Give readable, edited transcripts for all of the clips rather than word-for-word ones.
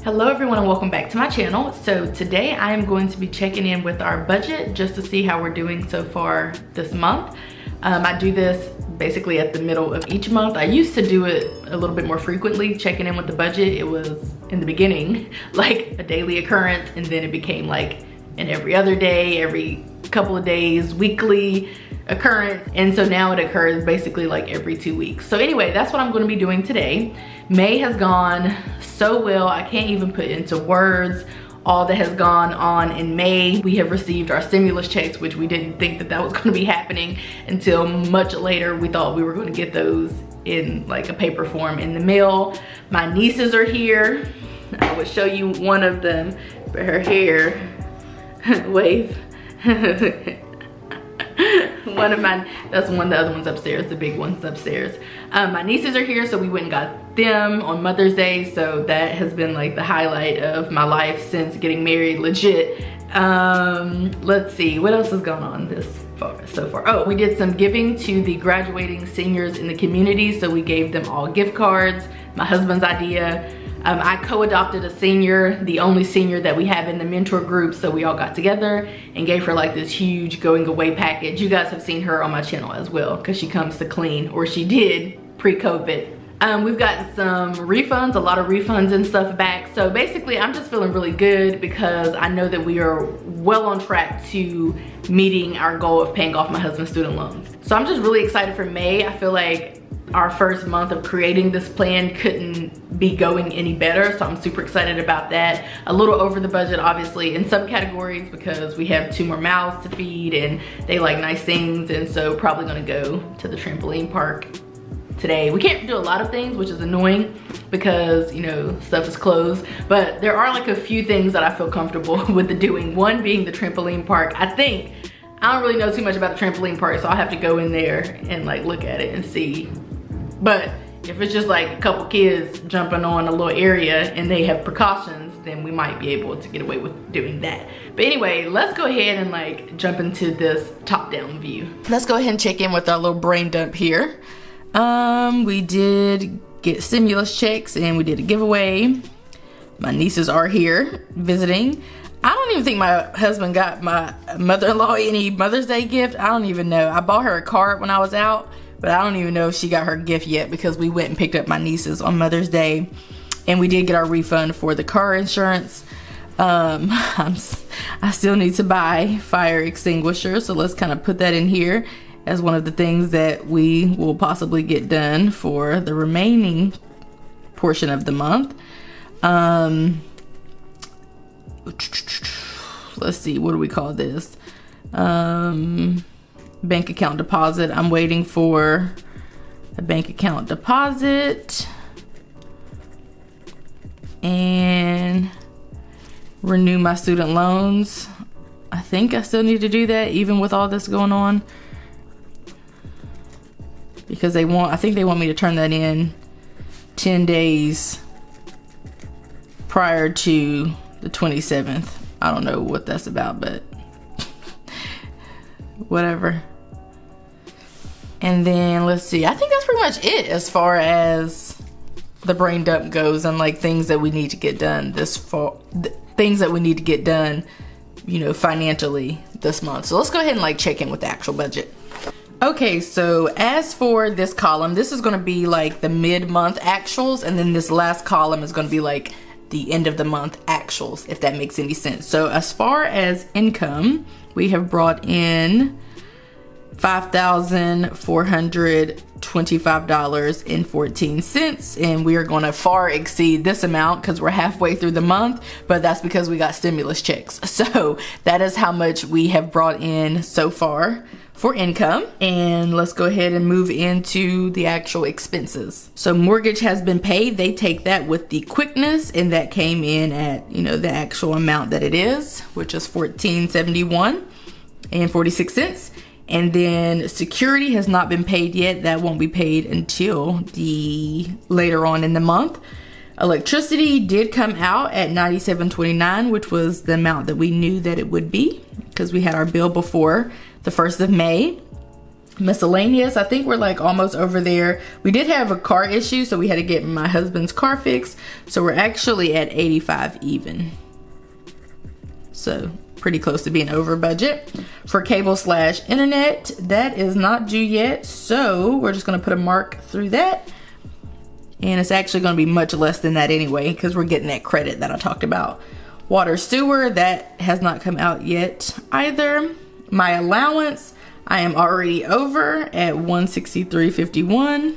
Hello everyone and welcome back to my channel. So today I am going to be checking in with our budget just to see how we're doing so far this month. I do this basically at the middle of each month. I used to do it a little bit more frequently, checking in with the budget. It was in the beginning like a daily occurrence, and then it became like an every other day, every couple of days, weekly occurrence, and so now it occurs basically like every 2 weeks. So anyway, that's what I'm going to be doing today. May has gone so well, I can't even put into words all that has gone on in May. We have received our stimulus checks, which we didn't think that was going to be happening until much later. We thought we were going to get those in like a paper form in the mail. My nieces are here. I would show you one of them, but her hair, wave. That's one, the other one's upstairs, the big one's upstairs. My nieces are here, so we went and got them on Mother's Day, so that has been like the highlight of my life since getting married, legit. Let's see, what else has gone on so far? Oh, we did some giving to the graduating seniors in the community, so we gave them all gift cards, my husband's idea. I co-adopted a senior, the only senior that we have in the mentor group, so we all got together and gave her like this huge going away package. You guys have seen her on my channel as well, because she comes to clean, or she did pre-COVID. We've gotten some refunds, a lot of refunds and stuff back. So basically I'm just feeling really good because I know that we are well on track to meeting our goal of paying off my husband's student loans. So I'm just really excited for May. I feel like our first month of creating this plan couldn't be going any better, so I'm super excited about that. A little over the budget obviously in some categories because we have 2 more mouths to feed and they like nice things, and so probably gonna go to the trampoline park today. We can't do a lot of things, which is annoying because, you know, stuff is closed, but there are like a few things that I feel comfortable with doing. One being the trampoline park. I don't really know too much about the trampoline park, so I'll have to go in there and like look at it and see. But if it's just like a couple kids jumping on a little area and they have precautions, then we might be able to get away with doing that. But anyway, let's go ahead and like jump into this top-down view. Let's go ahead and check in with our little brain dump here. We did get stimulus checks and we did a giveaway. My nieces are here visiting. I don't even think my husband got my mother-in-law any Mother's Day gift. I don't even know. I bought her a card when I was out, but I don't even know if she got her gift yet because we went and picked up my nieces on Mother's Day, and we did get our refund for the car insurance. I still need to buy fire extinguishers, so let's kind of put that in here as one of the things that we will possibly get done for the remaining portion of the month. Let's see, what do we call this? Bank account deposit. I'm waiting for a bank account deposit and renew my student loans. I think I still need to do that even with all this going on, because I think they want me to turn that in 10 days prior to the 27th. I don't know what that's about, but whatever. And then let's see, I think that's pretty much it as far as the brain dump goes, and like things that we need to get done this fall, things that we need to get done, you know, financially this month. So let's go ahead and like check in with the actual budget. Okay, so as for this column, this is gonna be like the mid-month actuals, and then this last column is gonna be like the end of the month actuals, if that makes any sense. So as far as income, we have brought in $5,425.14, and we are going to far exceed this amount because we're halfway through the month, but that's because we got stimulus checks. So that is how much we have brought in so far for income. And let's go ahead and move into the actual expenses. So mortgage has been paid. They take that with the quickness, and that came in at, you know, the actual amount that it is, which is $14.71.46. And then security has not been paid yet. That won't be paid until later on in the month. Electricity did come out at $97.29, which was the amount that we knew that it would be because we had our bill before the 1st of May. Miscellaneous, I think we're like almost over there. We did have a car issue, so we had to get my husband's car fixed. So we're actually at 85 even. So pretty close to being over budget. For cable/internet, that is not due yet. So we're just gonna put a mark through that. And it's actually gonna be much less than that anyway, because we're getting that credit that I talked about. Water sewer, that has not come out yet either. My allowance, I am already over at $163.51.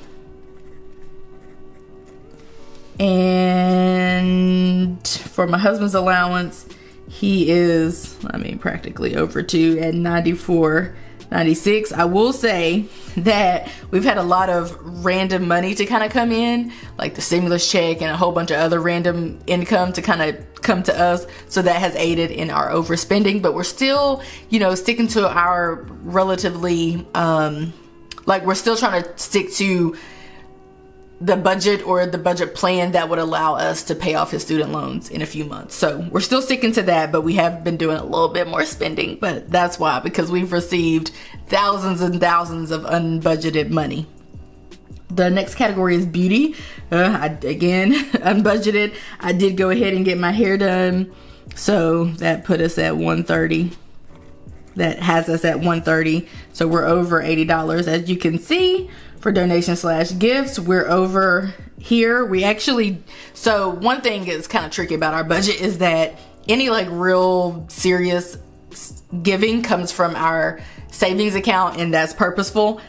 And for my husband's allowance, he is, I mean, practically over too at $94.96. I will say that we've had a lot of random money to kind of come in, like the stimulus check and a whole bunch of other random income to kind of come to us. So that has aided in our overspending, but we're still, you know, sticking to our relatively, like we're still trying to stick to the budget or the budget plan that would allow us to pay off his student loans in a few months. So we're still sticking to that, but we have been doing a little bit more spending, but that's why, because we've received thousands and thousands of unbudgeted money. The next category is beauty. Again, unbudgeted. I did go ahead and get my hair done. So that put us at $130. That has us at $130. So we're over $80. As you can see, for donation/gifts, we're over here. We actually, so one thing is kind of tricky about our budget is that any like real serious giving comes from our savings account, and that's purposeful.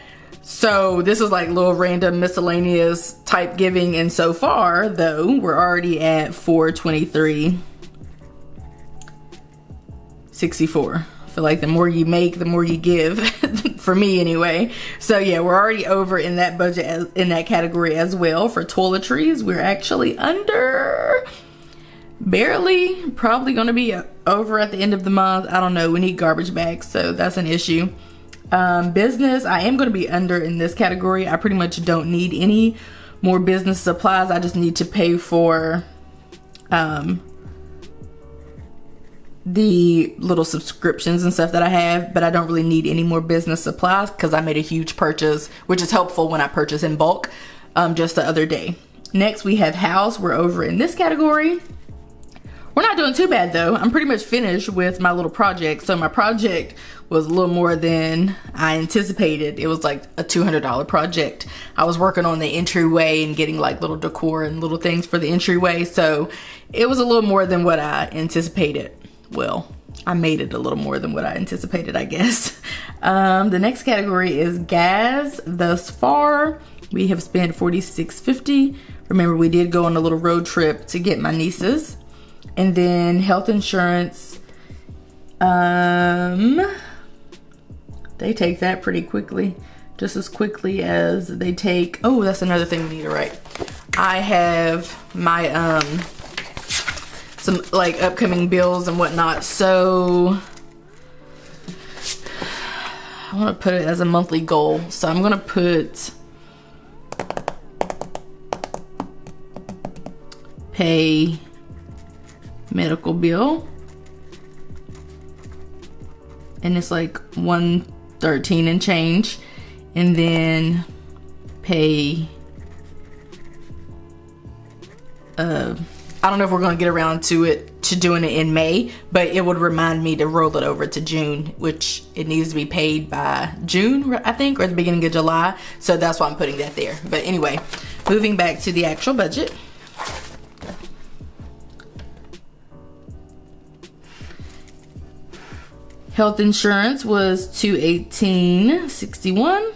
So this is like little random miscellaneous type giving, and so far though we're already at $423.64. I feel like the more you make, the more you give, for me anyway. So yeah, we're already over in that budget, in that category as well. For toiletries, we're actually under, barely, probably gonna be over at the end of the month. I don't know, we need garbage bags, so that's an issue. Business, I am gonna be under in this category. I pretty much don't need any more business supplies. I just need to pay for the little subscriptions and stuff that I have, but I don't really need any more business supplies because I made a huge purchase, which is helpful when I purchase in bulk, just the other day. Next we have house. We're over in this category. We're not doing too bad though. I'm pretty much finished with my little project. So my project was a little more than I anticipated. It was like a $200 project. I was working on the entryway and getting like little decor and little things for the entryway. So it was a little more than what I anticipated. Well, I made it a little more than what I anticipated, I guess. The next category is gas. Thus far, we have spent $46.50. Remember, we did go on a little road trip to get my nieces. And then health insurance, they take that pretty quickly, just as quickly as they take, oh, that's another thing we need to write. I have my, some like upcoming bills and whatnot. So I want to put it as a monthly goal. So I'm going to put pay medical bill, and it's like $113 and change, and then pay I don't know if we're going to get around to doing it in May, but it would remind me to roll it over to June, which it needs to be paid by June, I think, or the beginning of July. So that's why I'm putting that there. But anyway, moving back to the actual budget. Health insurance was $218.61.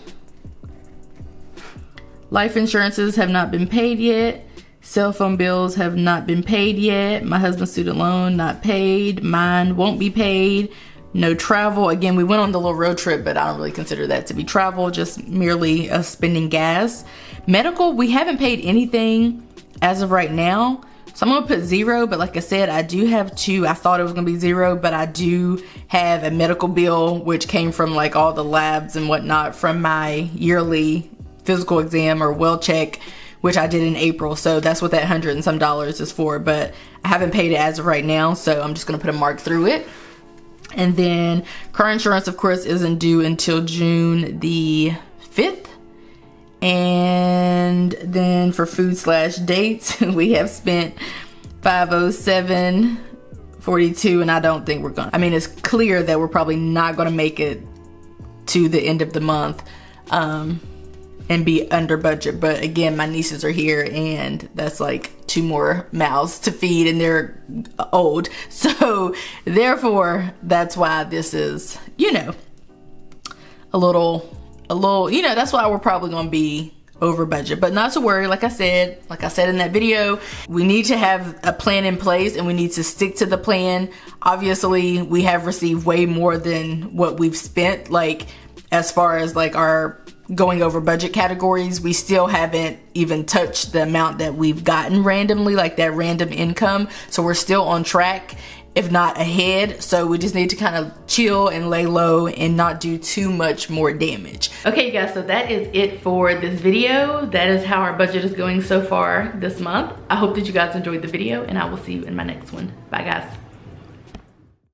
Life insurances have not been paid yet. Cell phone bills have not been paid yet. My husband's student loan not paid. Mine won't be paid. No travel. Again, we went on the little road trip, but I don't really consider that to be travel, just merely spending gas. Medical, we haven't paid anything as of right now. So I'm gonna put 0, but like I said, I do have two. I thought it was gonna be 0, but I do have a medical bill, which came from like all the labs and whatnot from my yearly physical exam or well check, which I did in April. So that's what that $100 and some is for, but I haven't paid it as of right now. So I'm just gonna put a mark through it. And then car insurance, of course, isn't due until June the 5th. And then for food/dates, we have spent $507.42, and I don't think we're gonna, I mean, it's clear that we're probably not gonna make it to the end of the month and be under budget. But again, my nieces are here, and that's like 2 more mouths to feed, and they're old. So therefore, that's why this is, you know, a little, you know, that's why we're probably gonna be over budget. But not to worry, like I said in that video, we need to have a plan in place, and we need to stick to the plan. Obviously, we have received way more than what we've spent, like as far as like our going over budget categories. We still haven't even touched the amount that we've gotten randomly, like that random income. So we're still on track, if not ahead. So we just need to kind of chill and lay low and not do too much more damage. Okay, you guys, so that is it for this video. That is how our budget is going so far this month. I hope that you guys enjoyed the video, and I will see you in my next one. Bye, guys.